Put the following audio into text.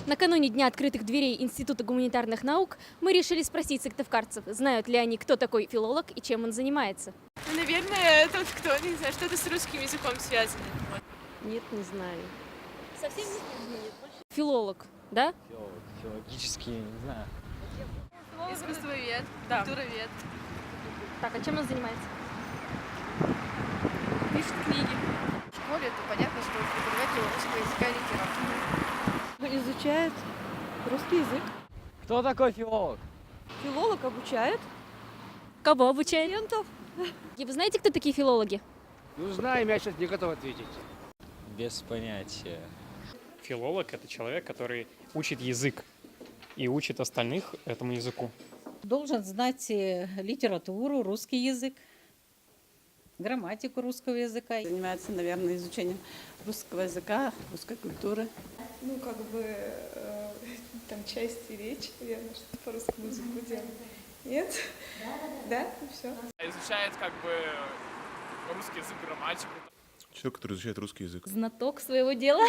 Накануне Дня открытых дверей Института гуманитарных наук мы решили спросить сыктывкарцев, знают ли они, кто такой филолог и чем он занимается. Ну, наверное, тот, кто, не знаю, что-то с русским языком связано. Нет, не знаю. Совсем нет. Филолог, да? Филологический, не знаю. Искусствовед, Да. культуровед. Так, а чем он занимается? Пишет книги. В школе это понятно, что преподаватель русского языка и литературы. Изучает русский язык. Кто такой филолог? Филолог обучает Кого обучает? студентов. И вы знаете, кто такие филологи? Ну, знаем, я сейчас не готов ответить. Без понятия. Филолог – это человек, который учит язык и учит остальных этому языку. Должен знать литературу, русский язык, грамматику русского языка. Занимается, наверное, изучением русского языка, русской культуры. Ну, как бы, там, части речи, наверное, что по русскому языку делать. Нет? Да? И все. Изучает как бы русский язык, грамматику. Человек, который изучает русский язык. Знаток своего дела.